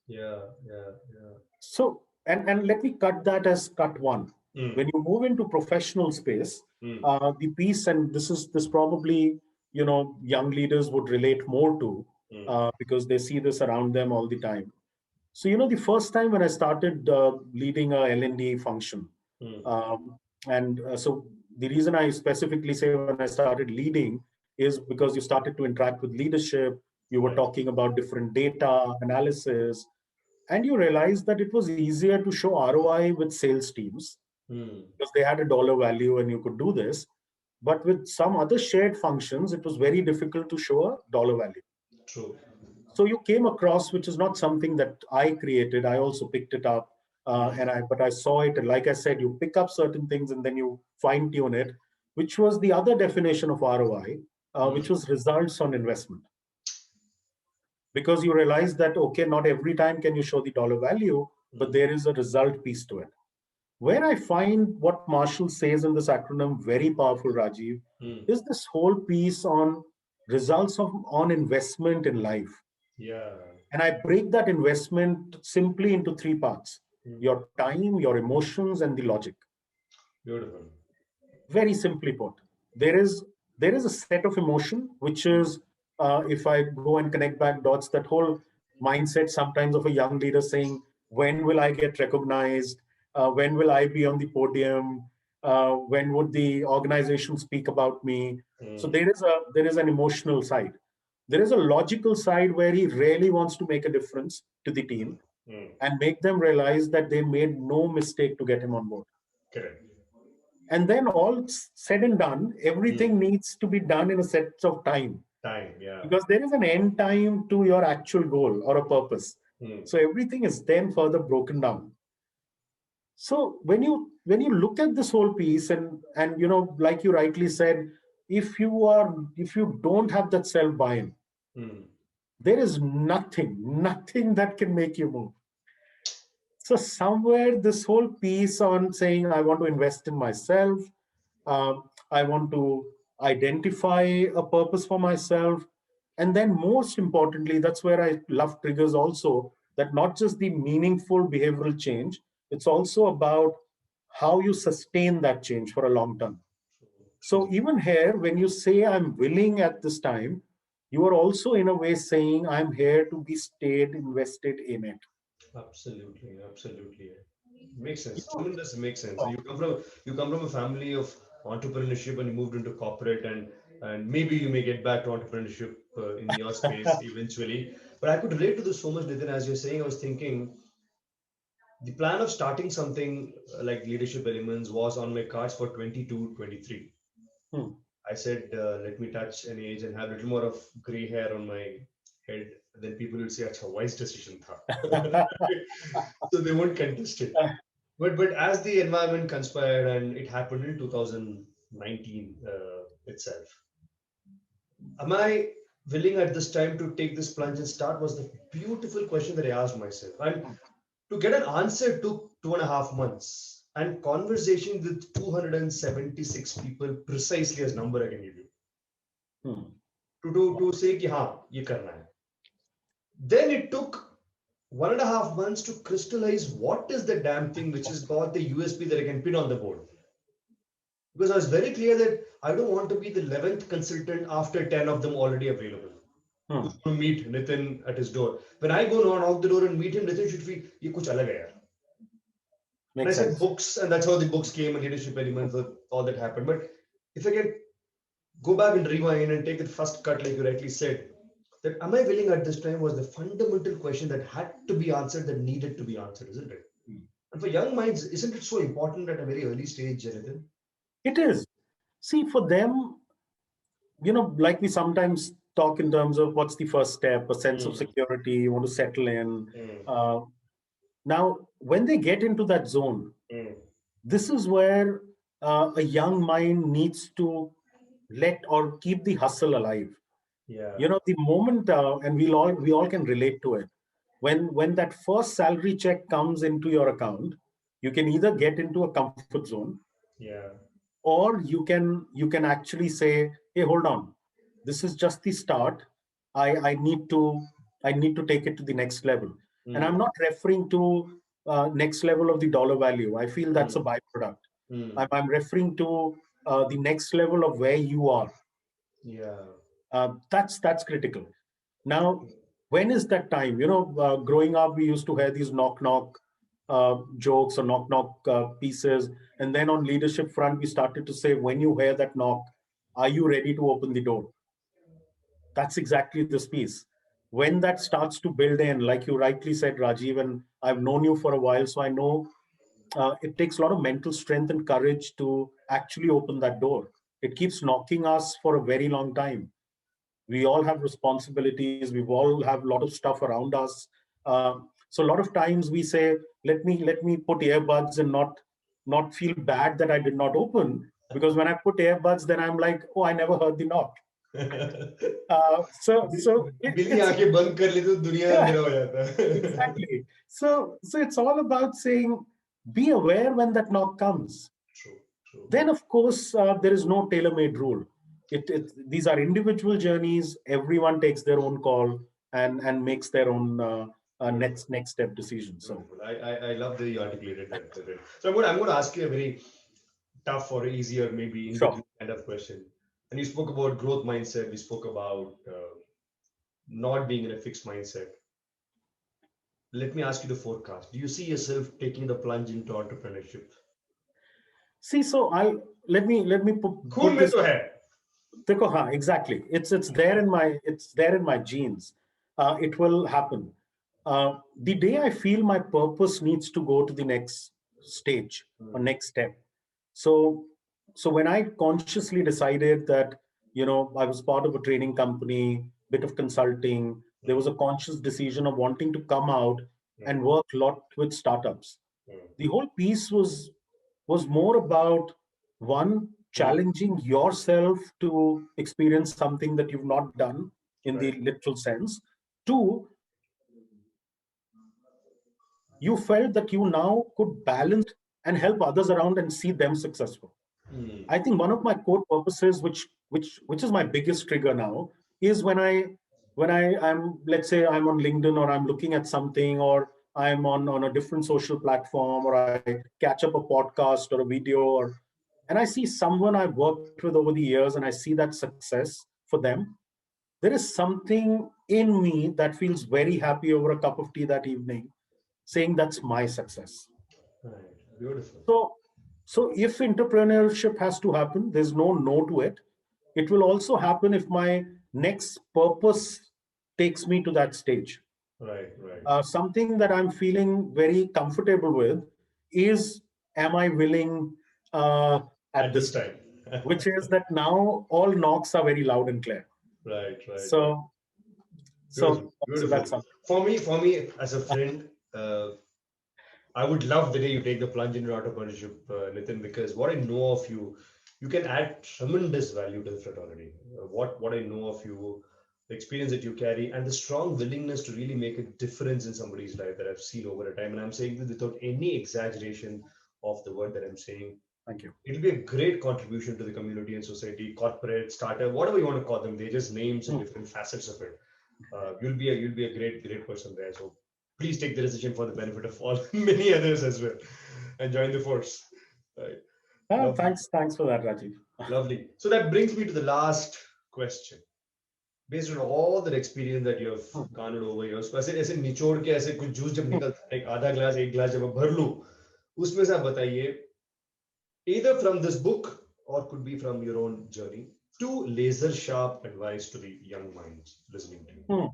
Yeah. Yeah. Yeah. So, and let me cut that as cut one. Hmm. When you move into professional space, Hmm. the piece, and this probably young leaders would relate more to Hmm. because they see this around them all the time. So the first time when I started leading a L&D function, Hmm. and so the reason I specifically say when I started leading is because you started to interact with leadership, you were Right. talking about different data analysis, and you realized that it was easier to show ROI with sales teams Hmm. because they had a dollar value and you could do this. But with some other shared functions, it was very difficult to show a dollar value. True. So you came across, which is not something that I created. I also picked it up, Hmm. but I saw it, and like I said, you pick up certain things and then you fine tune it, which was the other definition of ROI, which Hmm. was results on investment. Because you realize that okay, not every time can you show the dollar value, but Hmm. there is a result piece to it. Where I find what Marshall says in this acronym very powerful, Rajiv, Hmm. is this whole piece on results of on investment in life. Yeah. And I break that investment simply into three parts: Hmm. your time, your emotions, and the logic. Beautiful. Very simply put, there is there is a set of emotion, which Hmm. is if I go and connect back dots, that whole mindset sometimes of a young leader saying, when will I get recognized? When will I be on the podium? When would the organization speak about me? So Hmm. there is an emotional side. There is a logical side where he really wants to make a difference to the Hmm. team Hmm. and make them realize that they made no mistake to get him on board. Correct. And then all said and done, Hmm. everything needs to be done in a set of time Time. Yeah. because there is an end time to your actual goal or a purpose. Hmm. So everything is then further broken down. So when you look at this whole piece, and like you rightly said, if you don't have that self buy-in, Hmm. there is nothing that can make you move. So somewhere this whole piece on saying I want to invest in myself, I want to identify a purpose for myself, and then most importantly, that's where I love triggers also, that not just the meaningful behavioral change, it's also about how you sustain that change for a long term. So even here, when you say I'm willing at this time, you are also in a way saying I'm here to be stayed invested in it. Absolutely, absolutely. Makes You sense. I know, mean, this makes sense. You come from a family of entrepreneurship and you moved into corporate, and maybe you may get back to entrepreneurship in your space eventually. But I could relate to this so much, Nitin. As you're saying, I was thinking the plan of starting something like leadership elements was on my cards for 22, 23. hmm. I said, let me touch an age and have a little more of gray hair on my head. Then people will say, "Acha, wise decision tha." So they won't contest it. But as the environment conspired and it happened in 2019 itself, am I willing at this time to take this plunge and start? Was the beautiful question that I asked myself. And to get an answer took 2.5 months and conversation with 276 people precisely as number I can give you Hmm. to say कि हाँ ये करना है. Then it took 1.5 months to crystallize what is the damn thing which has got the USP that I can pin on the board. Because I was very clear that I don't want to be the 11th consultant after 10 of them already available. Hmm. Who's going to meet Nitin at his door. When I go knock the door and meet him, Nitin should feel, ये कुछ अलग है यार. And I Makes said sense. books, and that's how the books came and leadership elements, all that happened. But if I can go back and rewind and take the first cut, like you rightly said, that am I willing at this time was the fundamental question that had to be answered, that needed to be answered, isn't it? And for young minds, isn't it so important at a very early stage, Nitin? It is. See, for them, like we sometimes talk in terms of what's the first step, a sense of Mm, security, you want to settle in. mm, Uh, Now, when they get into that zone, mm. this is where a young mind needs to let or keep the hustle alive. Yeah, The moment, and we all can relate to it. When that first salary check comes into your account, you can either get into a comfort zone, yeah. or you can actually say, hey, hold on, this is just the start. I need to take it to the next level. And I'm Mm, not referring to next level of the dollar value. I feel that's a mm, byproduct. mm. I'm referring to the next level of where you are. Yeah. That's critical. Now, when is that time? Growing up, we used to hear these knock knock jokes or knock knock pieces, and then on leadership front, we started to say, when you hear that knock, are you ready to open the door? That's exactly this piece. When that starts to build in, like you rightly said, Rajiv, and I've known you for a while, so I know it takes a lot of mental strength and courage to actually open that door. It keeps knocking us for a very long time. We all have responsibilities, we all have a lot of stuff around us. So a lot of times we say, let me put earbuds and not feel bad that I did not open, because when I put earbuds, then I'm like, oh, I never heard the knock. So दिल की it's आंखें बंद कर ली तो दुनिया yeah, अंधेरा हो जाता है. exactly. So it's all about saying, be aware when that knock comes. True, true. Then, of course, there is no tailor-made rule. These are individual journeys. Everyone takes their own call and makes their own Beautiful. next step decision. So, Beautiful. I love the way you articulated that. Nitin. So I'm going to ask you a very tough or easy or maybe in sure. between kind of question. And you spoke about growth mindset. We spoke about not being in a fixed mindset. Let me ask you the forecast. Do you see yourself taking the plunge into entrepreneurship? See, so I'll let me put खून में this. तो है. देखो, हाँ, exactly. It's there in my genes. It will happen. The day I feel my purpose needs to go to the next stage or Hmm, next step. So, so when I consciously decided that, I was part of a training company, bit of consulting, there hmm, was a conscious decision of wanting to come out hmm, and work a lot with startups. hmm, The whole piece was more about, one, hmm. challenging yourself to experience something that you've not done in the Right. literal sense. Two, you felt that you now could balance it and help others around and see them successful. Mm. I think one of my core purposes, which is my biggest trigger now, is when I'm, let's say I'm on LinkedIn, or I'm looking at something, or I'm on a different social platform, or I catch up a podcast or a video, and I see someone I've worked with over the years, and I see that success for them. There is something in me that feels very happy over a cup of tea that evening, saying that's my success. Right. Beautiful. So, so if entrepreneurship has to happen, there's no to it. It will also happen if my next purpose takes me to that stage. Right. Right. Something that I'm feeling very comfortable with is, am I willing at At this this time? time. Which is that now all knocks are very loud and clear. Right. Right. Right. So, Beautiful. so Beautiful. that's something. For me, as a friend, I would love the day you take the plunge into entrepreneurship, Nitin, because what I know of you, you can add tremendous value to the fraternity. What I know of you, the experience that you carry, and the strong willingness to really make a difference in somebody's life that I've seen over a time. And I'm saying this without any exaggeration of the word that I'm saying. Thank you. It'll be a great contribution to the community and society, corporate, startup, whatever you want to call them. They're just names and Hmm. different facets of it. You'll be a great person there. So please take the decision for the benefit of all many others as well, and join the force. Right. Lovely, Thanks for that, Rajiv. lovely. So that brings me to the last question. Based on all that experience that you have Hmm. garnered over years, ऐसे ऐसे निचोड़ के ऐसे कुछ juice जब निकलता है एक आधा ग्लास एक ग्लास जब मैं भर लूं उसमें से आप बताइए either from this book or could be from your own journey two laser sharp advice to the young minds listening to you. Hmm.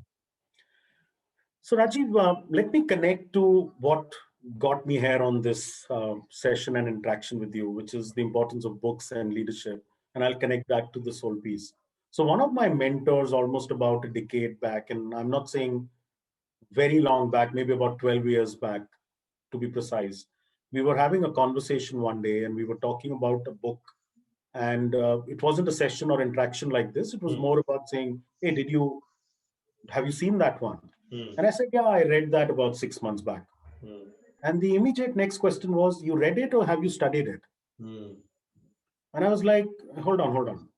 So, Rajiv, let me connect to what got me here on this session and interaction with you, which is the importance of books and leadership. And I'll connect that to this whole piece. So, one of my mentors, almost about a decade back, and I'm not saying very long back, maybe about 12 years back, to be precise, we were having a conversation one day and we were talking about a book. And it wasn't a session or interaction like this. It was Hmm. more about saying, hey, have you seen that one? Hmm. And I said, yeah, I read that about 6 months back. Hmm. And the immediate next question was, you read it or have you studied it? Hmm. And I was like, hold on.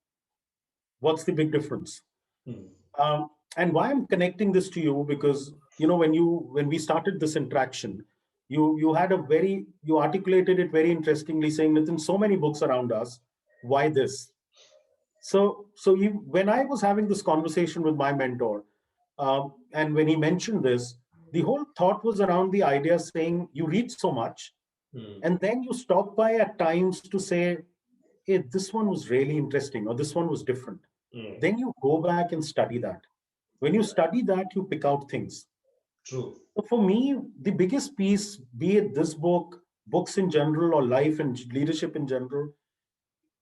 What's the big difference? Hmm. And why I'm connecting this to you, because when we started this interaction, you articulated it very interestingly, saying, Nitin, so many books around us. Why this? When I was having this conversation with my mentor, and when he mentioned this, the whole thought was around the idea saying you read so much, Hmm. and then you stop by at times to say, hey, this one was really interesting, or this one was different. Hmm. Then you go back and study that. When you study that, you pick out things. True. So for me, the biggest piece, be it this book, books in general, or life and leadership in general,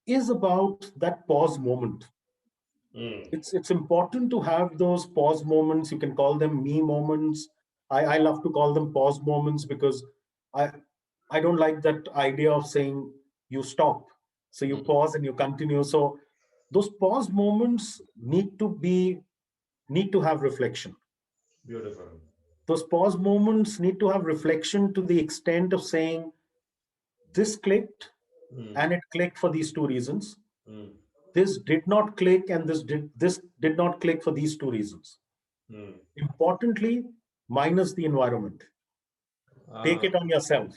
is about that pause moment. Hmm. It's important to have those pause moments. You can call them me moments. I love to call them pause moments because I I don't like that idea of saying you stop. So you Hmm. pause and you continue. So those pause moments need to have reflection. Beautiful. Those pause moments need to have reflection to the extent of saying this clicked, Hmm. and it clicked for these two reasons. Hmm. This did not click, and this did not click for these two reasons. Hmm. Importantly, minus the environment. Take Ah, it on yourself.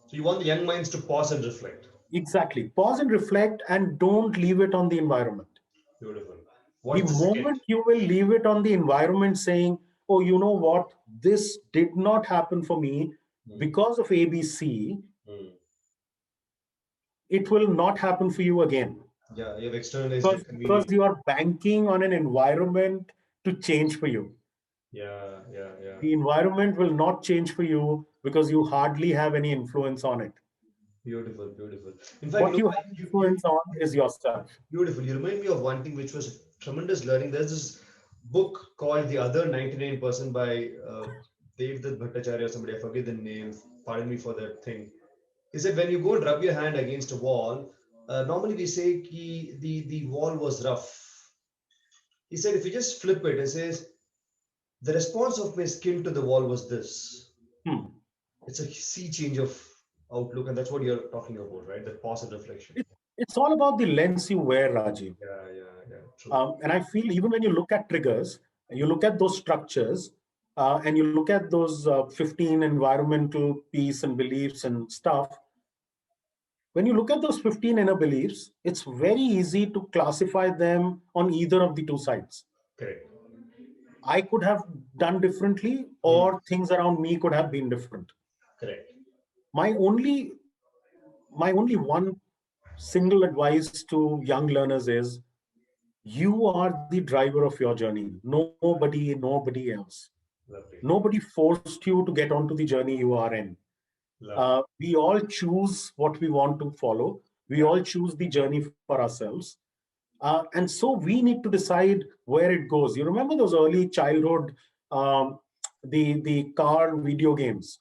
so you want the young minds to pause and reflect. Exactly. Pause and reflect, and don't leave it on the environment. Beautiful. The What's the second? moment you will leave it on the environment saying, oh, you know what, this did not happen for me Hmm. because of ABC, Hmm. it will not happen for you again. Yeah, you've externalized Because, it because conveniently. you are banking on an environment to change for you. Yeah, yeah, yeah. The environment will not change for you because you hardly have any influence on it. Beautiful, beautiful. In fact, What you have influence on is yourself. beautiful. You remind me of one thing which was tremendous learning. There's this book called The Other 99% by Devdutt Bhattacharya or somebody. I forget the name. Pardon me for that thing. He said when you go and rub your hand against a wall, normally we say ki the wall was rough. He said if you just flip it, it says the response of my skin to the wall was this. Hmm. It's a sea change of outlook, and that's what you're talking about, right? That pause and reflection. It, it's all about the lens you wear, Rajiv. Yeah, yeah, yeah. True. And I feel even when you look at triggers, you look at those structures, and you look at those 15 environmental piece and beliefs and stuff. When you look at those 15 inner beliefs, it's very easy to classify them on either of the two sides. Correct. I could have done differently, Hmm. or things around me could have been different. Correct. My only my only one single advice to young learners is you are the driver of your journey. Nobody else. Lovely. Nobody forced you to get onto the journey you are in. Lovely. We all choose what we want to follow. We Yeah. all choose the journey for ourselves. And so we need to decide where it goes. You remember those early childhood, the car video games.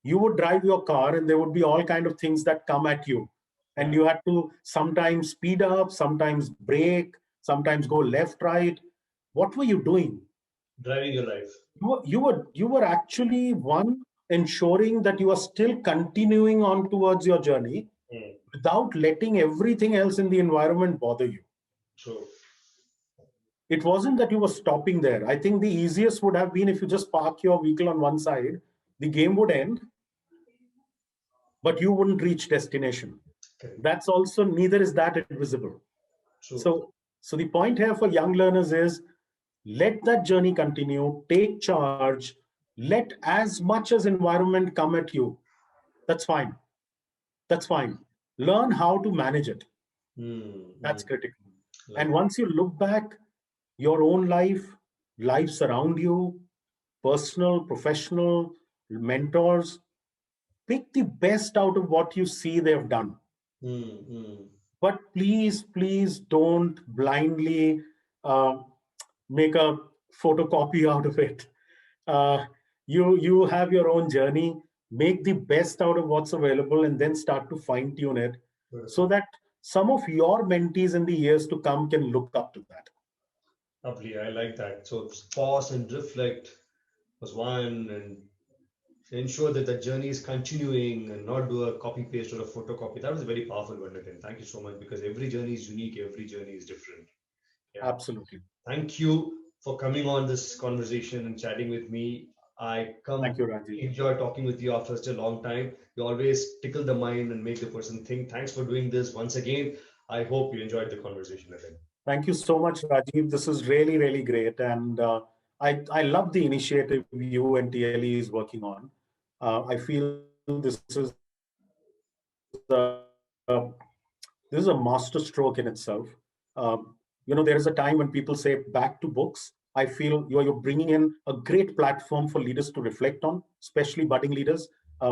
You would drive your car, and there would be all kind of things that come at you, and Yeah. you had to sometimes speed up, sometimes brake, sometimes go left, right. What were you doing? Driving your life. You were actually one ensuring that you are still continuing on towards your journey Hmm. without letting everything else in the environment bother you. True. It wasn't that you were stopping there. I think the easiest would have been if you just park your vehicle on one side, the game would end, but you wouldn't reach destination. Correct. That's also neither is that invisible. True. So the point here for young learners is let that journey continue, take charge, let as much as environment come at you. That's fine. That's fine. Learn how to manage it. Hmm. Hmm. That's critical. And Lovely. once you look back, your own life, lives around you, personal, professional, mentors, pick the best out of what you see they've done. Hmm. Hmm. But please don't blindly uh, make a photocopy out of it. uh, you have your own journey. Make the best out of what's available, and then start to fine tune it so Beautiful. that some of your mentees in the years to come can look up to that. Lovely. I like that. So pause and reflect was one, and ensure that the journey is continuing and not do a copy paste or a photocopy. That was a very powerful one, Nitin. Thank you so much, because every journey is unique, every journey is different. Yeah. Absolutely. Thank you for coming on this conversation and chatting with me. I Thank come you, Rajiv. enjoy talking with you after such a long time. You always tickle the mind and make the person think. Thanks for doing this once again. I hope you enjoyed the conversation, Nitin. Thank you so much, Rajiv. This is really great, and I love the initiative you and TLE is working on. I feel this is a master stroke in itself. There is a time when people say back to books. I feel you're bringing in a great platform for leaders to reflect on, especially budding leaders,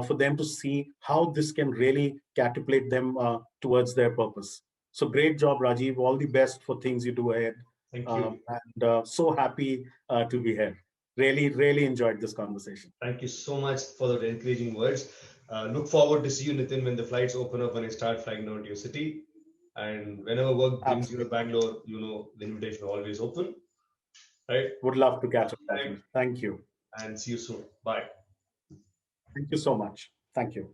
for them to see how this can really catapult them towards their purpose. So great job, Rajiv. All the best for things you do ahead. Thank you. And so happy to be here. Really enjoyed this conversation. Thank you so much for the encouraging words. Look forward to see you, Nitin, when the flights open up and I start flying out to your city. And whenever work brings you to Absolutely. Bangalore, the invitation is always open, right? Would love to catch up, Time, Rajiv. Thank you. and see you soon. Bye. Thank you so much. Thank you.